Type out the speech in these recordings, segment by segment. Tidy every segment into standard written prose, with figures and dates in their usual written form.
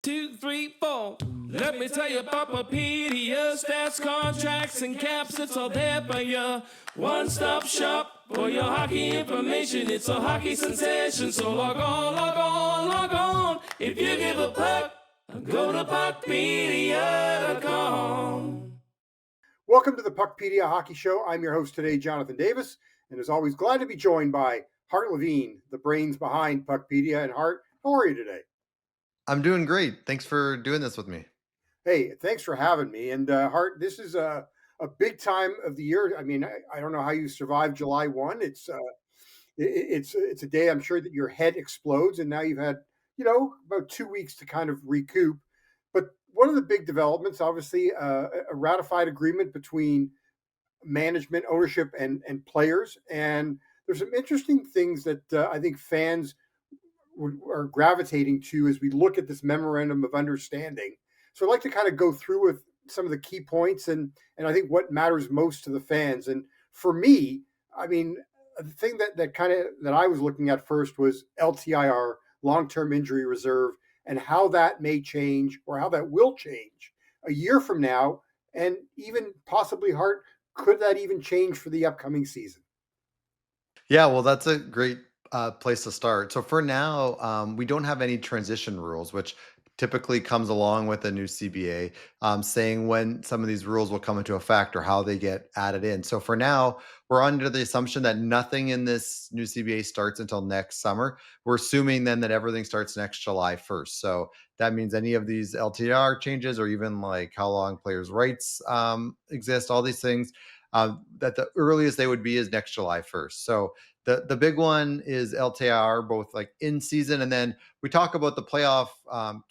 2, 3, 4. Let me tell you about PuckPedia, stats, contracts, and caps. It's all there for you. One-stop shop for your hockey information. It's a hockey sensation. So log on, log on, log on. If you give a puck, go to PuckPedia.com. Welcome to the PuckPedia Hockey Show. I'm your host today, Jonathan Davis, and as always, glad to be joined by Hart Levine, the brains behind PuckPedia. And Hart, how are you today? I'm doing great. Thanks for doing this with me. Hey, thanks for having me. And Hart, this is a big time of the year. I mean, I don't know how you survived July 1. It's a day I'm sure that your head explodes, and now you've had about 2 weeks to kind of recoup. But one of the big developments, obviously, a ratified agreement between management, ownership, and players. And there's some interesting things that I think fans are gravitating to as we look at this memorandum of understanding. So I'd like to kind of go through with some of the key points and I think what matters most to the fans. And for me, I mean, the thing that I was looking at first was LTIR, long-term injury reserve, and how that may change or how that will change a year from now, and even possibly, Hart, could that even change for the upcoming season? Yeah, well, that's a great place to start. So for now, we don't have any transition rules, which typically comes along with a new CBA, saying when some of these rules will come into effect or how they get added in. So for now, we're under the assumption that nothing in this new CBA starts until next summer. We're assuming then that everything starts next July 1st. So that means any of these LTIR changes or even like how long players' rights exist, all these things, that the earliest they would be is next July 1st. So the big one is LTIR, both like in season, and then we talk about the playoff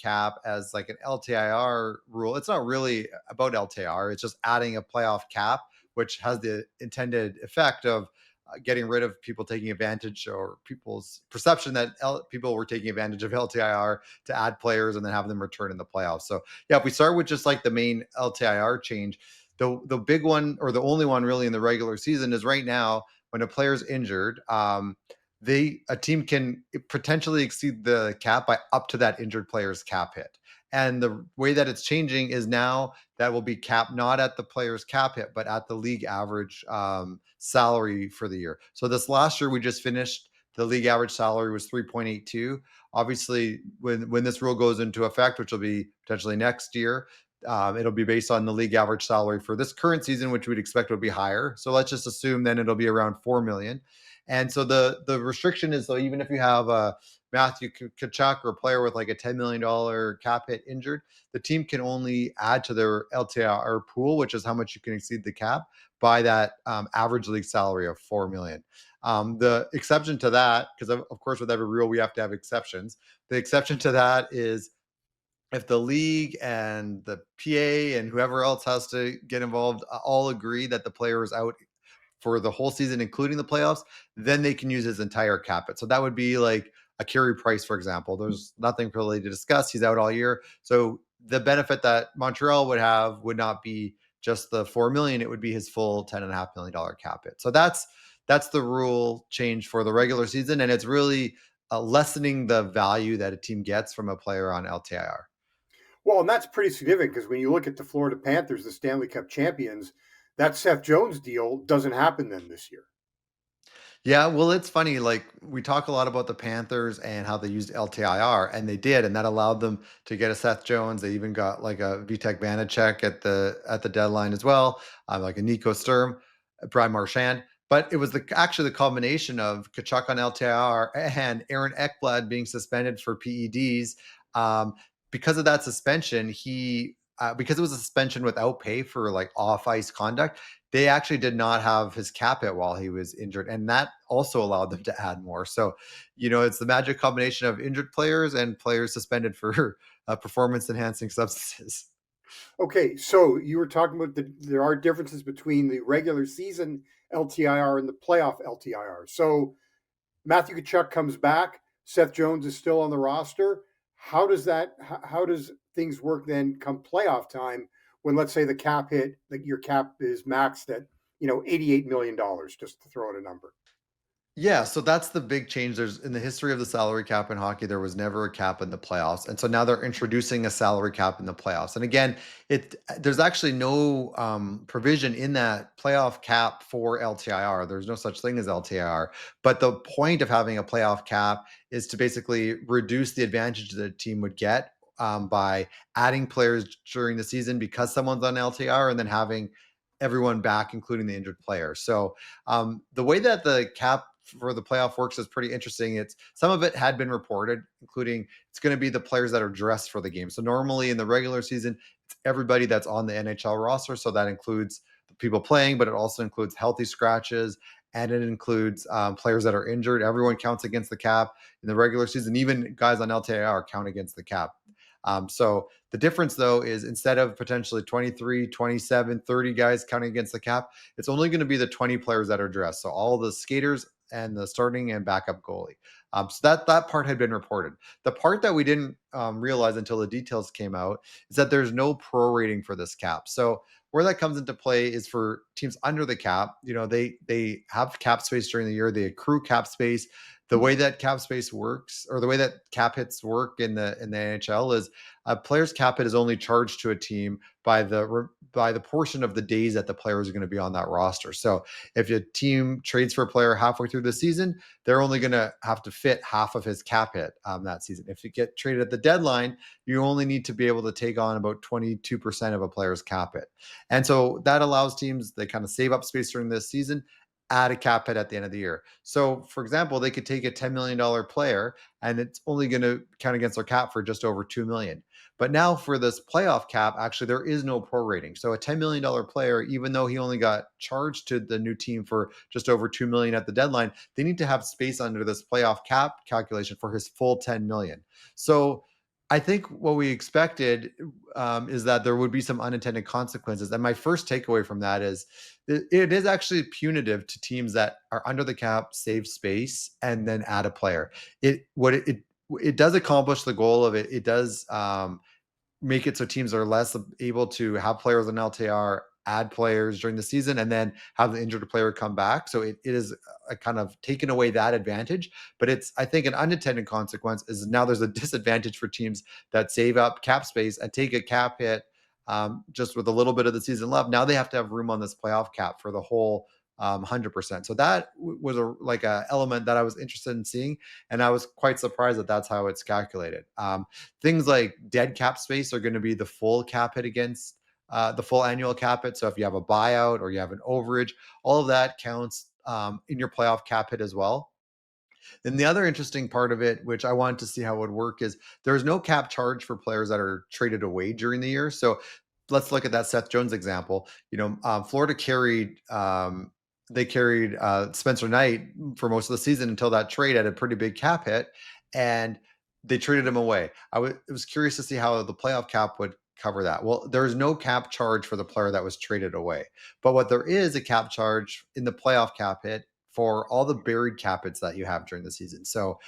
cap as like an LTIR rule. It's not really about LTIR. It's just adding a playoff cap, which has the intended effect of getting rid of people taking advantage or people's perception that people were taking advantage of LTIR to add players and then have them return in the playoffs. So yeah, if we start with just like the main LTIR change, the big one or the only one really in the regular season is right now when a player's injured, a team can potentially exceed the cap by up to that injured player's cap hit. And the way that it's changing is now that will be capped not at the player's cap hit, but at the league average salary for the year. So this last year we just finished, the league average salary was 3.82. Obviously, when this rule goes into effect, which will be potentially next year, it'll be based on the league average salary for this current season, which we'd expect would be higher. So let's just assume then it'll be around 4 million. And so the restriction is, though, even if you have a Matthew Tkachuk or a player with like a $10 million cap hit injured, the team can only add to their LTIR pool, which is how much you can exceed the cap, by that average league salary of 4 million. The exception to that, because of course with every rule we have to have exceptions. The exception to that is if the league and the PA and whoever else has to get involved all agree that the player is out for the whole season, including the playoffs, then they can use his entire cap hit. So that would be like a Carey Price, for example. There's nothing really to discuss. He's out all year. So the benefit that Montreal would have would not be just the 4 million. It would be his full $10.5 million cap hit. So that's the rule change for the regular season. And it's really lessening the value that a team gets from a player on LTIR. Well, and that's pretty significant because when you look at the Florida Panthers, the Stanley Cup champions, that Seth Jones deal doesn't happen then this year. Yeah, well, it's funny. Like we talk a lot about the Panthers and how they used LTIR, and they did, and that allowed them to get a Seth Jones. They even got like a Vitek Vanacek at the deadline as well, like a Nico Sturm, Brian Marchand. But it was actually the combination of Kachuk on LTIR and Aaron Ekblad being suspended for PEDs. Because of that suspension, because it was a suspension without pay for like off ice conduct, they actually did not have his cap hit while he was injured. And that also allowed them to add more. So, it's the magic combination of injured players and players suspended for performance enhancing substances. Okay, so you were talking about there are differences between the regular season LTIR and the playoff LTIR. So Matthew Tkachuk comes back. Seth Jones is still on the roster. How does things work then come playoff time when, let's say, the cap hit, that your cap is maxed at $88 million, just to throw out a number? Yeah, so that's the big change. There's in the history of the salary cap in hockey, there was never a cap in the playoffs. And so now they're introducing a salary cap in the playoffs. And again, there's actually no provision in that playoff cap for LTIR. There's no such thing as LTIR. But the point of having a playoff cap is to basically reduce the advantage that a team would get by adding players during the season because someone's on LTIR and then having everyone back, including the injured player. So the way that the cap for the playoff works is pretty interesting. It's some of it had been reported, including it's going to be the players that are dressed for the game. So normally in the regular season, it's everybody that's on the NHL roster. So that includes the people playing, but it also includes healthy scratches and it includes players that are injured. Everyone counts against the cap in the regular season. Even guys on LTIR count against the cap. So the difference, though, is instead of potentially 23, 27, 30 guys counting against the cap, it's only going to be the 20 players that are dressed. So all the skaters and the starting and backup goalie. So that part had been reported. The part that we didn't realize until the details came out is that there's no prorating for this cap. So where that comes into play is for teams under the cap. They have cap space during the year. They accrue cap space. The way that cap space works, or the way that cap hits work in the NHL, is a player's cap hit is only charged to a team by the portion of the days that the players are going to be on that roster. So if a team trades for a player halfway through the season, they're only going to have to fit half of his cap hit that season. If you get traded at the deadline, you only need to be able to take on about 22% of a player's cap hit. And so that allows teams, they kind of save up space during this season, add a cap hit at the end of the year. So, for example, they could take a $10 million player and it's only going to count against their cap for just over $2 million. But now for this playoff cap, actually, there is no prorating. So a $10 million player, even though he only got charged to the new team for just over $2 million at the deadline, they need to have space under this playoff cap calculation for his full $10 million. So I think what we expected is that there would be some unintended consequences. And my first takeaway from that is it is actually punitive to teams that are under the cap, save space, and then add a player. It does accomplish the goal of it. It does make it so teams are less able to have players on LTR, add players during the season, and then have the injured player come back. So it is a kind of taken away that advantage. But it's, I think, an unintended consequence is now there's a disadvantage for teams that save up cap space and take a cap hit just with a little bit of the season left. Now they have to have room on this playoff cap for the whole 100%. So that was like a element that I was interested in seeing, and I was quite surprised that that's how it's calculated. Things like dead cap space are going to be the full cap hit against the full annual cap hit. So if you have a buyout or you have an overage, all of that counts in your playoff cap hit as well. Then the other interesting part of it, which I wanted to see how it would work, is there's no cap charge for players that are traded away during the year. So let's look at that Seth Jones example. Florida carried Spencer Knight for most of the season until that trade had a pretty big cap hit, and they traded him away. I was curious to see how the playoff cap would cover that. Well, there's no cap charge for the player that was traded away, but what there is a cap charge in the playoff cap hit for all the buried cap hits that you have during the season. So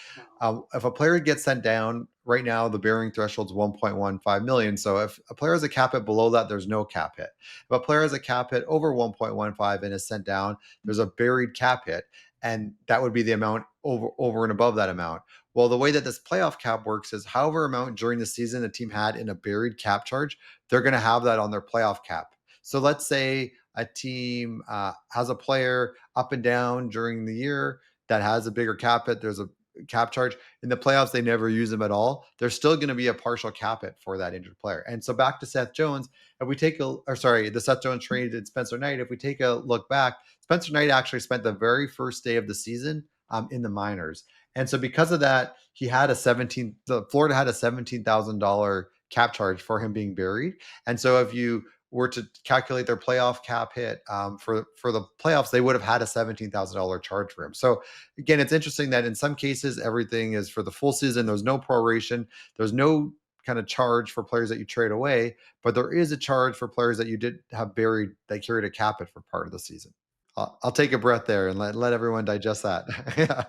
if a player gets sent down right now, the burying threshold is 1.15 million. So if a player has a cap hit below that, there's no cap hit. If a player has a cap hit over 1.15 and is sent down, there's a buried cap hit. And that would be the amount over and above that amount. Well, the way that this playoff cap works is however amount during the season the team had in a buried cap charge, they're going to have that on their playoff cap. So let's say a team has a player up and down during the year that has a bigger cap hit. There's a cap charge in the playoffs. They never use them at all. There's still going to be a partial cap hit for that injured player. And so back to Seth Jones, if we take the Seth Jones traded Spencer Knight. If we take a look back, Spencer Knight actually spent the very first day of the season in the minors. And so because of that, Florida had a $17,000 cap charge for him being buried. And so if you were to calculate their playoff cap hit for the playoffs, they would have had a $17,000 charge for him. So again, it's interesting that in some cases, everything is for the full season. There's no proration. There's no kind of charge for players that you trade away, but there is a charge for players that you did have buried that carried a cap hit for part of the season. I'll take a breath there and let everyone digest that.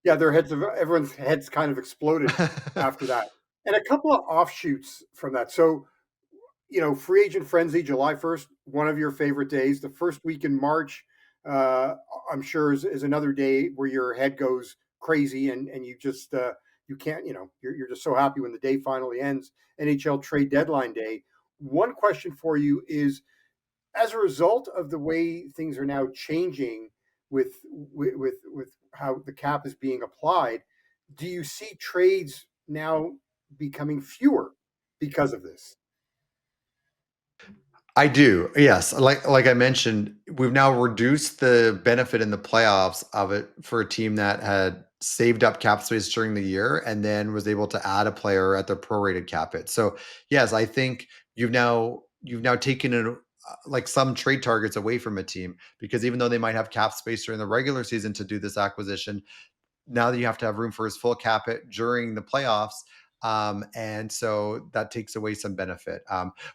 Yeah, everyone's heads kind of exploded after that. And a couple of offshoots from that. So, free agent frenzy, July 1st, one of your favorite days. The first week in March, uh, I'm sure is another day where your head goes crazy and you just you can't, you're just so happy when the day finally ends. NHL trade deadline day. One question for you is, as a result of the way things are now changing with how the cap is being applied, do you see trades now becoming fewer because of this? I do. Yes. Like I mentioned, we've now reduced the benefit in the playoffs of it for a team that had saved up cap space during the year and then was able to add a player at the prorated cap hit. So yes, I think you've now taken it like some trade targets away from a team because even though they might have cap space during the regular season to do this acquisition, now that you have to have room for his full cap hit during the playoffs. And so that takes away some benefit.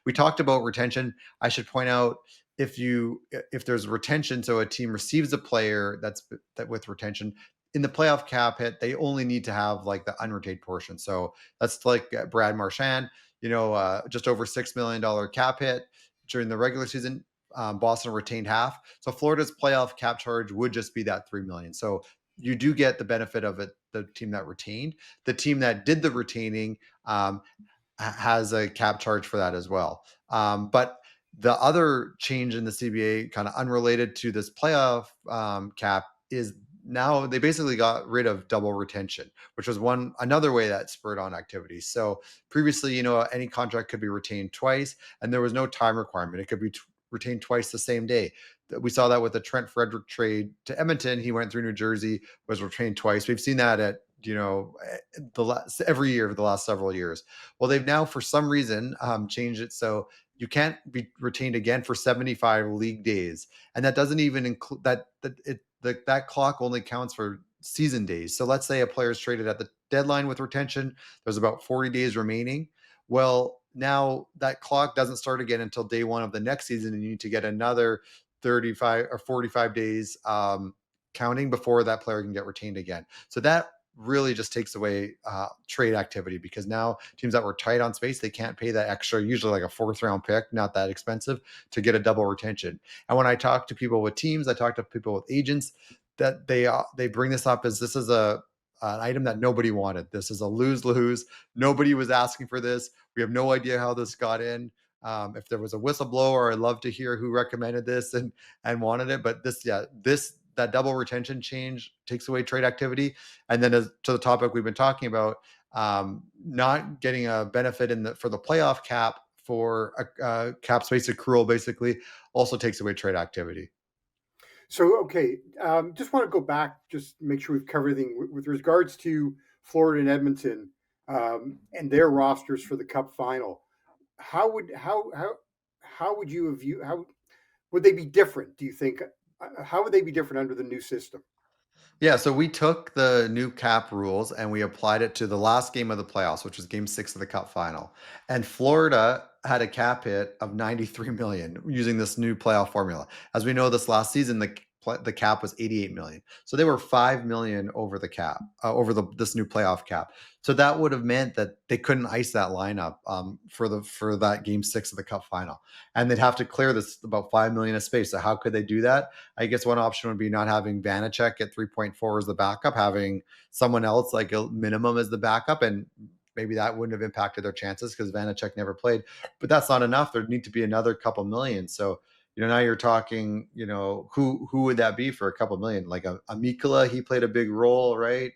We talked about retention. I should point out if there's retention, so a team receives a player that with retention in the playoff cap hit, they only need to have like the unretained portion. So that's like Brad Marchand, just over $6 million cap hit during the regular season. Boston retained half, so Florida's playoff cap charge would just be that 3 million. So you do get the benefit of it. The team that retained, the team that did the retaining, has a cap charge for that as well. But the other change in the CBA, kind of unrelated to this playoff cap, is now they basically got rid of double retention, which was another way that spurred on activity. So previously, any contract could be retained twice, and there was no time requirement. It could be retained twice the same day. We saw that with the Trent Frederick trade to Edmonton. He went through New Jersey, was retained twice. We've seen that at every year for the last several years. Well, they've now, for some reason, changed it so you can't be retained again for 75 league days, and that doesn't even include that clock only counts for season days. So let's say a player is traded at the deadline with retention. There's about 40 days remaining. Well, now that clock doesn't start again until day one of the next season, and you need to get another 35 or 45 days counting before that player can get retained again. So that really just takes away trade activity because now teams that were tight on space, they can't pay that extra, usually like a fourth round pick, not that expensive, to get a double retention. And when I talk to people with teams, I talk to people with agents, that they bring this up as this is an item that nobody wanted. This is a lose-lose. Nobody was asking for this. We have no idea how this got in. If there was a whistleblower, I'd love to hear who recommended this and wanted it. But that double retention change takes away trade activity. And then as to the topic we've been talking about, not getting a benefit for the playoff cap for a cap space accrual basically also takes away trade activity. So, okay, just want to go back, just make sure we've covered everything with regards to Florida and Edmonton and their rosters for the Cup Final. How would you view, how would they be different? Do you think? How would they be different under the new system? Yeah, so we took the new cap rules and we applied it to the last game of the playoffs, which was game 6 of the Cup Final. And Florida had a cap hit of 93 million using this new playoff formula. As we know, this last season the cap was 88 million. So they were 5 million over the cap, over this new playoff cap. So that would have meant that they couldn't ice that lineup for that game 6 of the Cup Final. And they'd have to clear this about 5 million of space. So how could they do that? I guess one option would be not having Vanacek at 3.4 as the backup, having someone else like a minimum as the backup, and maybe that wouldn't have impacted their chances because Vanacek never played. But that's not enough. There'd need to be another couple million. So now you're talking, who would that be for a couple million? Like a Mikula, he played a big role, right?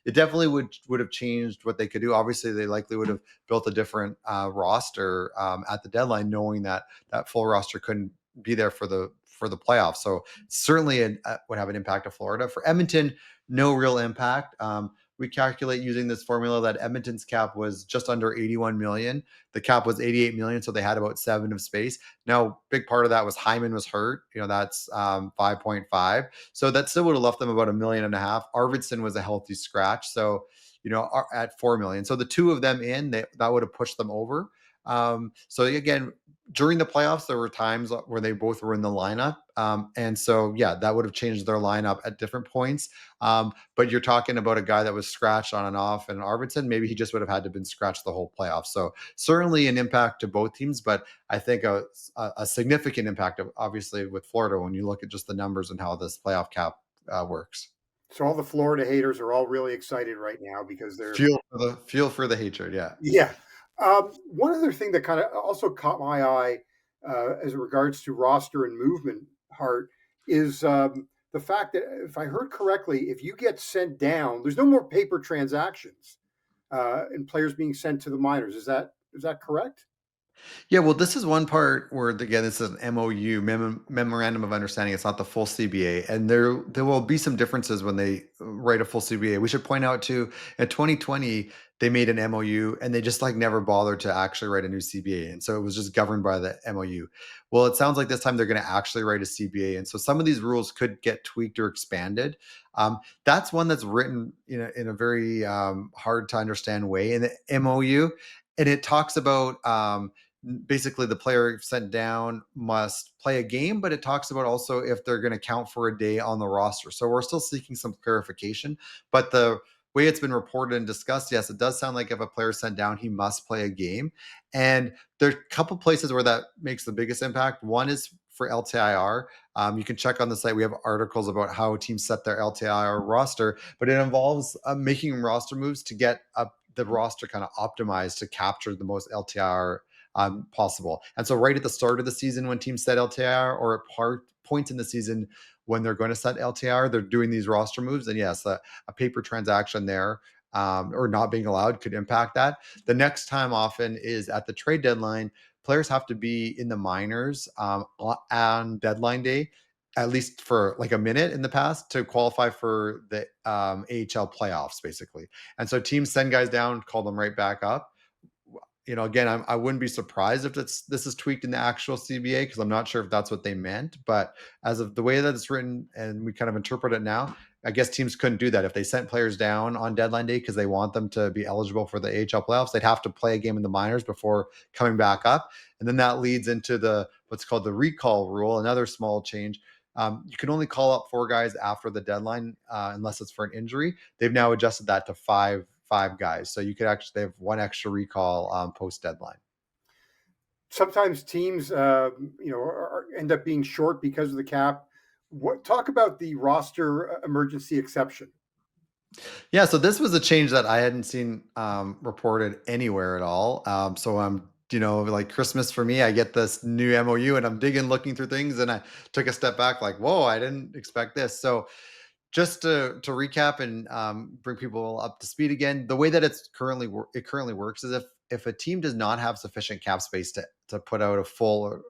It definitely would have changed what they could do. Obviously, they likely would have built a different roster at the deadline, knowing that full roster couldn't be there for the playoffs. So certainly would have an impact of Florida. For Edmonton, no real impact. We calculate using this formula that Edmonton's cap was just under 81 million. The cap was 88 million, so they had about 7 of space. Now, big part of that was Hyman was hurt. That's 5.5. So that still would have left them about $1.5 million. Arvidsson was a healthy scratch, so at 4 million. So the two of them that would have pushed them over. So again, during the playoffs, there were times where they both were in the lineup. And so, yeah, that would have changed their lineup at different points. But you're talking about a guy that was scratched on and off, and Arvidsson, maybe he just would have had to been scratched the whole playoff. So certainly an impact to both teams, but I think a significant impact, obviously, with Florida when you look at just the numbers and how this playoff cap works. So all the Florida haters are all really excited right now because they're Feel for the hatred, yeah. yeah. One other thing that kind of also caught my eye as regards to roster and movement, Hart, is the fact that if I heard correctly, if you get sent down, there's no more paper transactions and players being sent to the minors. Is that correct? Yeah, well, this is one part where again, this is an MOU, memorandum of understanding. It's not the full CBA, and there will be some differences when they write a full CBA. We should point out too, in 2020 they made an MOU, and they just like never bothered to actually write a new CBA, and so it was just governed by the MOU. Well, it sounds like this time they're going to actually write a CBA, and so some of these rules could get tweaked or expanded. That's one that's written in a very hard to understand way in the MOU, and it talks about. Basically the player sent down must play a game, but it talks about also if they're going to count for a day on the roster. So we're still seeking some clarification, but the way it's been reported and discussed, yes, it does sound like if a player sent down, he must play a game. And there's a couple places where that makes the biggest impact. One is for LTIR. You can check on the site. We have articles about how teams set their LTIR roster, but it involves making roster moves to get the roster kind of optimized to capture the most LTIR possible. And so, right at the start of the season, when teams set LTIR, or at points in the season when they're going to set LTIR, they're doing these roster moves. And yes, a paper transaction there or not being allowed could impact that. The next time often is at the trade deadline. Players have to be in the minors on deadline day, at least for like a minute in the past, to qualify for the AHL playoffs, basically. And so teams send guys down, call them right back up. Again, I wouldn't be surprised if this is tweaked in the actual CBA, because I'm not sure if that's what they meant. But as of the way that it's written and we kind of interpret it now, I guess teams couldn't do that. If they sent players down on deadline day because they want them to be eligible for the AHL playoffs, they'd have to play a game in the minors before coming back up. And then that leads into what's called the recall rule, another small change. You can only call up 4 guys after the deadline unless it's for an injury. They've now adjusted that to five guys, so you could actually have one extra recall post deadline. Sometimes teams, end up being short because of the cap. Talk about the roster emergency exception. Yeah, so this was a change that I hadn't seen reported anywhere at all. So I'm, like Christmas for me, I get this new MOU and I'm digging, looking through things, and I took a step back, like, whoa, I didn't expect this. So just to recap and bring people up to speed again, the way that it currently works is if a team does not have sufficient cap space to put out a full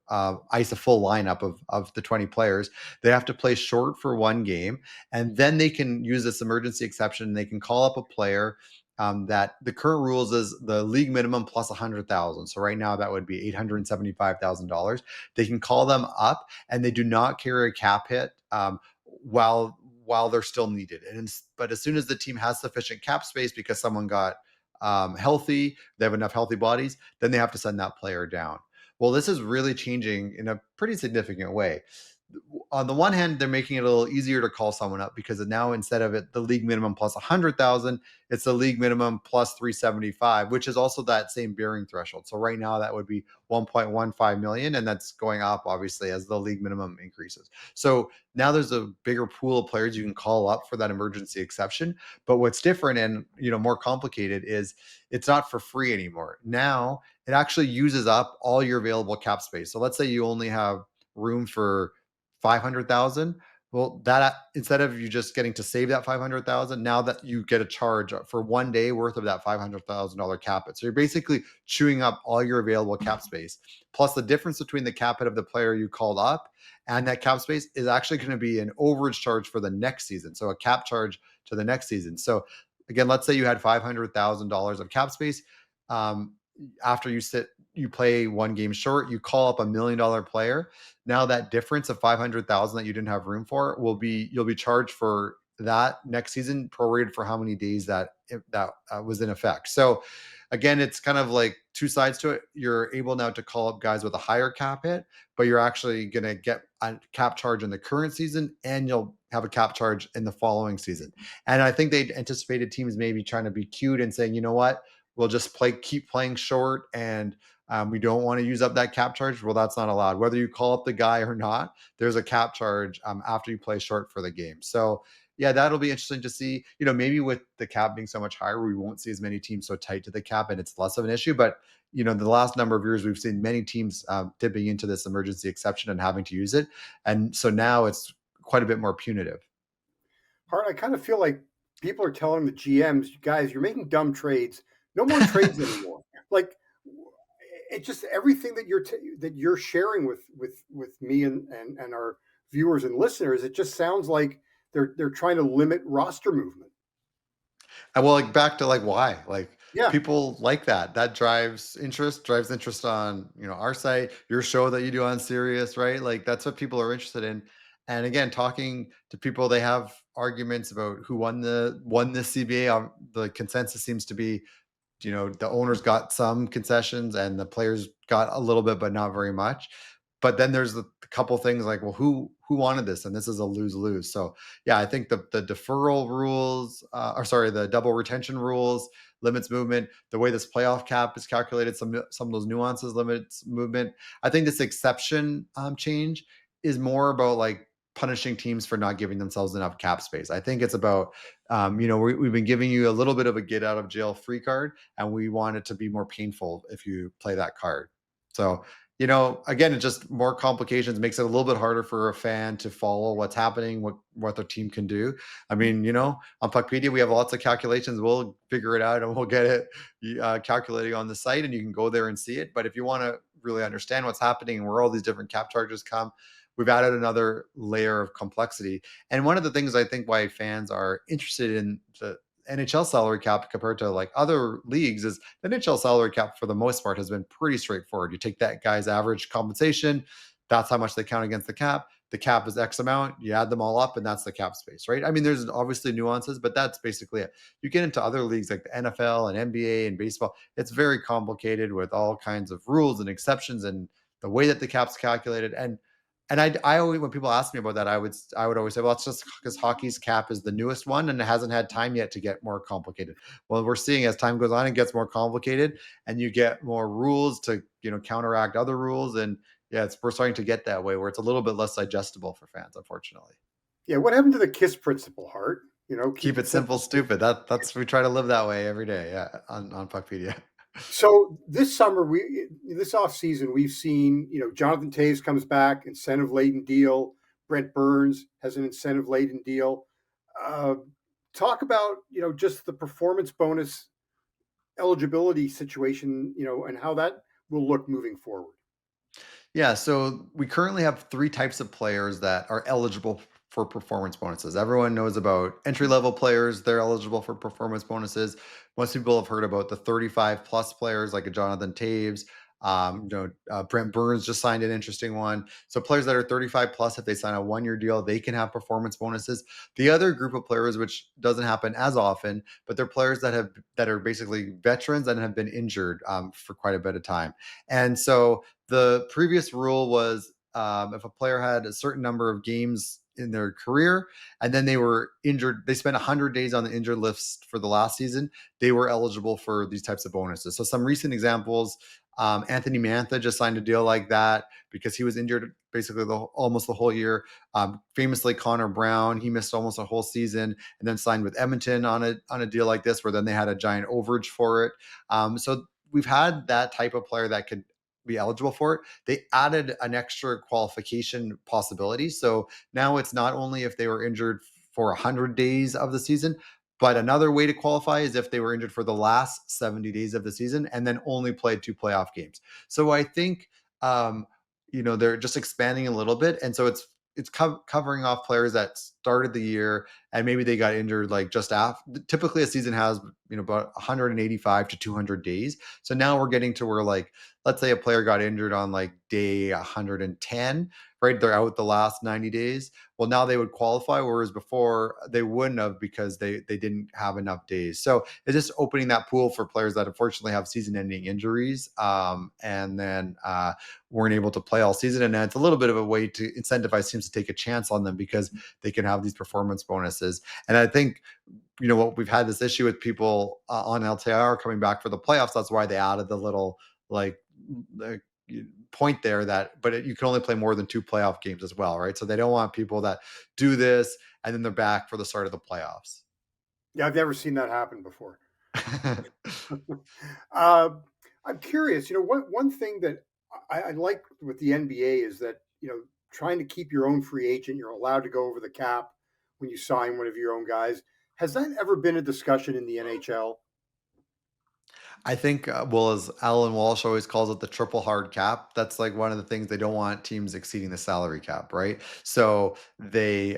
ice a full lineup of the 20 players, they have to play short for one game, and then they can use this emergency exception. They can call up a player that the current rules is the league minimum plus 100,000. So right now that would be $875,000. They can call them up, and they do not carry a cap hit while they're still needed. But as soon as the team has sufficient cap space because someone got healthy, they have enough healthy bodies, then they have to send that player down. Well, this is really changing in a pretty significant way. On the one hand, they're making it a little easier to call someone up because now, instead of the league minimum plus 100,000, it's the league minimum plus 375, which is also that same bearing threshold. So right now that would be 1.15 million, and that's going up obviously as the league minimum increases. So now there's a bigger pool of players you can call up for that emergency exception. But what's different and more complicated is it's not for free anymore. Now it actually uses up all your available cap space. So let's say you only have room for 500,000. Well, that instead of you just getting to save that 500,000, now that you get a charge for one day worth of that $500,000 cap it. So you're basically chewing up all your available cap space. Plus, the difference between the cap hit of the player you called up and that cap space is actually going to be an overage charge for the next season. So a cap charge to the next season. So again, let's say you had $500,000 of cap space. After you play one game short, you call up $1 million player. Now that difference of 500,000 that you didn't have room for you'll be charged for that next season prorated for how many days that was in effect. So again, it's kind of like two sides to it. You're able now to call up guys with a higher cap hit, but you're actually going to get a cap charge in the current season, and you'll have a cap charge in the following season. And I think they anticipated teams maybe trying to be cute and saying, you know what, we'll just keep playing short, and we don't want to use up that cap charge. Well, that's not allowed. Whether you call up the guy or not, there's a cap charge after you play short for the game. So yeah, that'll be interesting to see. Maybe with the cap being so much higher, we won't see as many teams so tight to the cap, and it's less of an issue. But the last number of years, we've seen many teams dipping into this emergency exception and having to use it, and so now it's quite a bit more punitive. Hart, I kind of feel like people are telling the GMs, guys, you're making dumb trades. No more trades anymore. Like, it's just everything that you're sharing with me and our viewers and listeners. It just sounds like they're trying to limit roster movement. And well, like back to like why, like Yeah, people like that drives interest on our site, your show that you do on Sirius, right? Like that's what people are interested in. And again, talking to people, they have arguments about who won the CBA. The consensus seems to be the owners got some concessions and the players got a little bit, but not very much. But then there's a couple things like, well, who wanted this? And this is a lose-lose. So yeah, I think the deferral rules, the double retention rules, limits movement, the way this playoff cap is calculated, some of those nuances limits movement. I think this exception change is more about like punishing teams for not giving themselves enough cap space. I think it's about, we've been giving you a little bit of a get out of jail free card, and we want it to be more painful if you play that card. So, again, it just more complications, makes it a little bit harder for a fan to follow what's happening, what their team can do. I mean, on PuckPedia, we have lots of calculations. We'll figure it out and we'll get it calculating on the site, and you can go there and see it. But if you want to really understand what's happening and where all these different cap charges come, we've added another layer of complexity. And one of the things I think why fans are interested in the NHL salary cap compared to like other leagues is the NHL salary cap for the most part has been pretty straightforward. You take that guy's average compensation, that's how much they count against the cap. The cap is X amount, you add them all up, and that's the cap space, right? I mean, there's obviously nuances, but that's basically it. You get into other leagues like the NFL and NBA and baseball, it's very complicated with all kinds of rules and exceptions and the way that the cap's calculated. And I always, when people ask me about that, I would always say, well, it's just because hockey's cap is the newest one and it hasn't had time yet to get more complicated. Well, we're seeing as time goes on, it gets more complicated, and you get more rules to counteract other rules. And yeah, we're starting to get that way where it's a little bit less digestible for fans, unfortunately. yeah. What happened to the KISS principle, Hart? Keep it simple, stupid. That's we try to live that way every day. Yeah, on PuckPedia. So this summer, this off season, we've seen Jonathan Toews comes back, incentive laden deal. Brent Burns has an incentive laden deal. Talk about just the performance bonus eligibility situation, and how that will look moving forward. Yeah, so we currently have three types of players that are eligible for performance bonuses. Everyone knows about entry level players, they're eligible for performance bonuses. Most people have heard about the 35 plus players like a Jonathan Toews. Brent Burns just signed an interesting one. So players that are 35 plus, if they sign a 1-year deal, they can have performance bonuses. The other group of players, which doesn't happen as often, but they're players that are basically veterans and have been injured for quite a bit of time. And so the previous rule was if a player had a certain number of games in their career and then they were injured, they spent 100 days on the injured list for the last season, they were eligible for these types of bonuses. So some recent examples, Anthony Mantha just signed a deal like that because he was injured basically almost the whole year. Famously, Connor Brown, he missed almost a whole season and then signed with Edmonton on a deal like this where then they had a giant overage for it. So we've had that type of player that could be eligible for it. They added an extra qualification possibility. So now it's not only if they were injured for 100 days of the season, but another way to qualify is if they were injured for the last 70 days of the season and then only played 2 playoff games. So I think, they're just expanding a little bit. And so it's covering off players that started the year and maybe they got injured like just after. Typically a season has about 185 to 200 days. So now we're getting to where, like, let's say a player got injured on like day 110 right? They're out the last 90 days. Well, now they would qualify, whereas before they wouldn't have because they didn't have enough days. So it's just opening that pool for players that unfortunately have season-ending injuries, and then weren't able to play all season. And it's a little bit of a way to incentivize teams to take a chance on them because they can have these performance bonuses. And I think what we've had this issue with people on LTIR coming back for the playoffs. That's why they added the little like the point there that, but you can only play more than 2 playoff games as well, right? So they don't want people that do this and then they're back for the start of the playoffs. Yeah, I've never seen that happen before. uh, I'm curious. One thing that I like with the NBA is that trying to keep your own free agent. You're allowed to go over the cap when you sign one of your own guys. Has that ever been a discussion in the NHL? I think, well, as Alan Walsh always calls it, the triple hard cap. That's like one of the things they don't want teams exceeding the salary cap, right? So they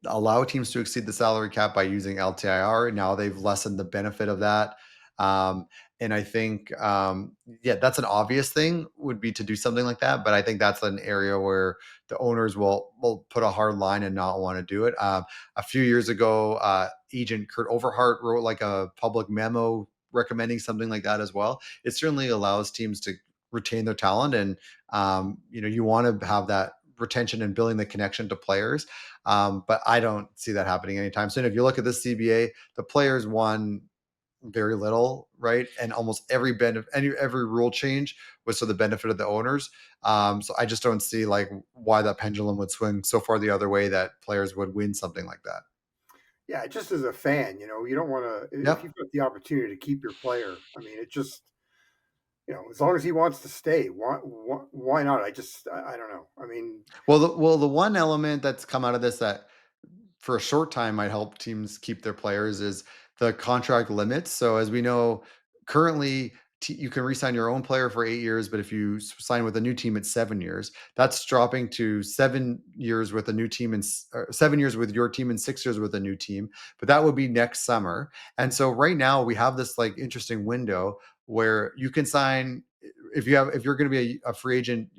allow teams to exceed the salary cap by using LTIR. Now they've lessened the benefit of that, um, and I think, yeah, that's an obvious thing would be to do something like that. But I think that's an area where the owners will put a hard line and not want to do it. A few years ago, agent Kurt Overhart wrote like a public memo recommending something like that as well. It certainly allows teams to retain their talent, and you want to have that retention and building the connection to players. But I don't see that happening anytime soon. If you look at the CBA, the players won very little, right? And almost every rule change was to the benefit of the owners. So I just don't see like why that pendulum would swing so far the other way that players would win something like that. Yeah, just as a fan, you don't want to if Yep. you've got the opportunity to keep your player. I mean, it just as long as he wants to stay, why not? I don't know. I mean, Well, the one element that's come out of this that for a short time might help teams keep their players is the contract limits. So as we know, currently you can re-sign your own player for 8 years, but if you sign with a new team, it's 7 years. That's dropping to 7 years with a new team and 7 years with your team and 6 years with a new team. But that would be next summer. And so right now we have this like interesting window where you can sign if you're going to be a free agent,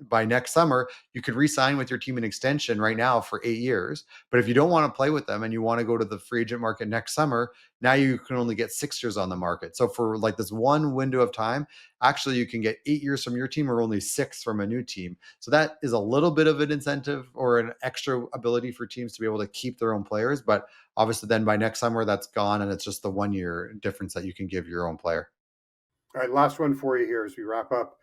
by next summer, you could re-sign with your team an extension right now for 8 years. But if you don't want to play with them and you want to go to the free agent market next summer, now you can only get 6 years on the market. So for like this one window of time, actually you can get 8 years from your team or only 6 from a new team. So that is a little bit of an incentive or an extra ability for teams to be able to keep their own players. But obviously then by next summer, that's gone and it's just the 1 year difference that you can give your own player. all right, last one for you here as we wrap up.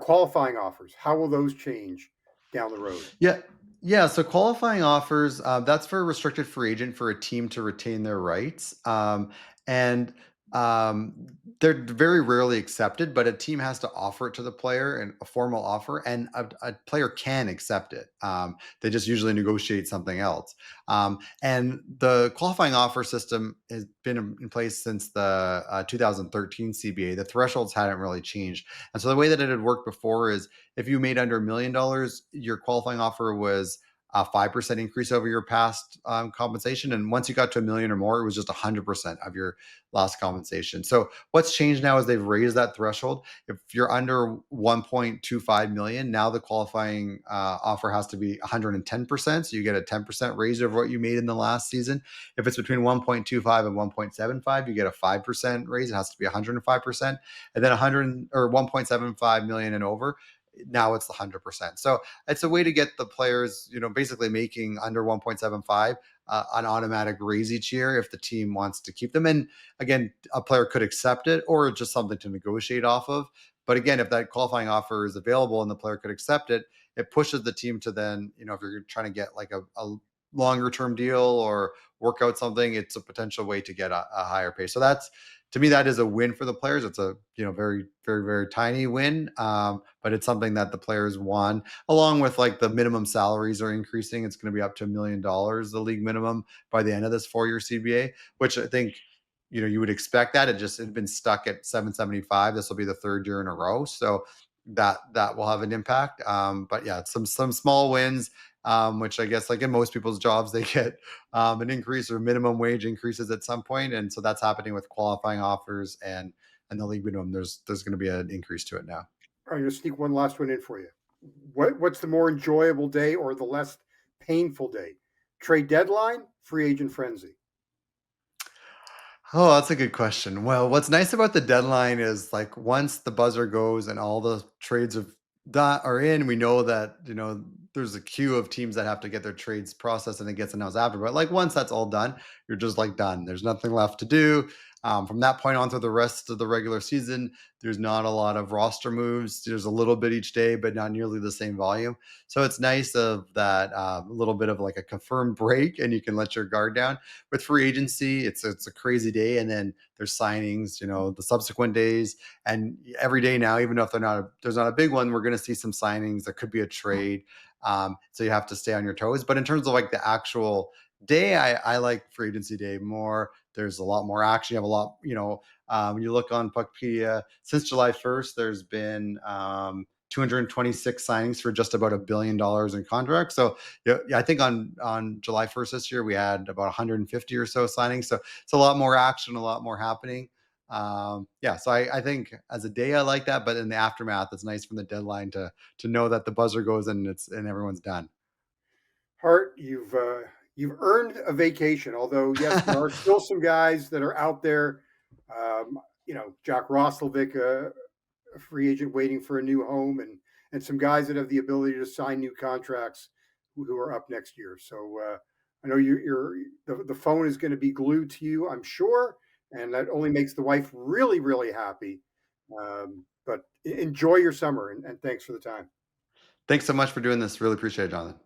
Qualifying offers. How will those change down the road? Yeah. Yeah. So qualifying offers, that's for a restricted free agent for a team to retain their rights. And um, they're very rarely accepted, but a team has to offer it to the player and a formal offer, and a player can accept it. They just usually negotiate something else. And the qualifying offer system has been in place since the 2013 CBA. The thresholds hadn't really changed. And so the way that it had worked before is if you made under $1 million, your qualifying offer was a 5% increase over your past compensation. And once you got to a million or more, it was just 100% of your last compensation. So what's changed now is they've raised that threshold. If you're under 1.25 million, now the qualifying offer has to be 110%. So you get a 10% raise over what you made in the last season. If it's between 1.25 and 1.75, you get a 5% raise. It has to be 105%. And then 100 or 1.75 million and over, now it's the 100%. So it's a way to get the players, basically making under 1.75 an automatic raise each year if the team wants to keep them. And again, a player could accept it or just something to negotiate off of. But again, if that qualifying offer is available and the player could accept it, it pushes the team to then, if you're trying to get like a longer term deal or work out something, it's a potential way to get a higher pay. So that's, to me, that is a win for the players. It's a very very very tiny win, but it's something that the players won. Along with like the minimum salaries are increasing. It's going to be up to $1 million, the league minimum, by the end of this 4 year CBA, which I think you would expect that. It had been stuck at 775. This will be the third year in a row, so that will have an impact. But yeah, some small wins. Which I guess, like in most people's jobs, they get an increase or minimum wage increases at some point, and so that's happening with qualifying offers and the league minimum. There's going to be an increase to it now. All right, I'm going to sneak one last one in for you. What's the more enjoyable day or the less painful day? Trade deadline, free agent frenzy. Oh, that's a good question. Well, what's nice about the deadline is like once the buzzer goes and all the trades of that are in, we know that, there's a queue of teams that have to get their trades processed and it gets announced after. But like once that's all done, you're just like done. There's nothing left to do. From that point on through the rest of the regular season, there's not a lot of roster moves. There's a little bit each day, but not nearly the same volume. So it's nice of that little bit of like a confirmed break, and you can let your guard down. With free agency, it's a crazy day, and then there's signings, the subsequent days, and every day now, even if there's not a big one, we're going to see some signings. There could be a trade, so you have to stay on your toes. But in terms of like the actual day, I like free agency day more. There's a lot more action. You have a lot, when you look on PuckPedia, since July 1st, there's been 226 signings for just about $1 billion in contracts. So yeah, I think on July 1st this year we had about 150 or so signings. So it's a lot more action, a lot more happening. Yeah, so I think as a day I like that, but in the aftermath, it's nice from the deadline to know that the buzzer goes and everyone's done. Hart, you've earned a vacation. Although yes, there are still some guys that are out there. Jack Roslovic, a free agent waiting for a new home, and some guys that have the ability to sign new contracts who are up next year. So I know the phone is going to be glued to you, I'm sure, and that only makes the wife really really happy. But enjoy your summer, and thanks for the time. Thanks so much for doing this. Really appreciate it, Jonathan.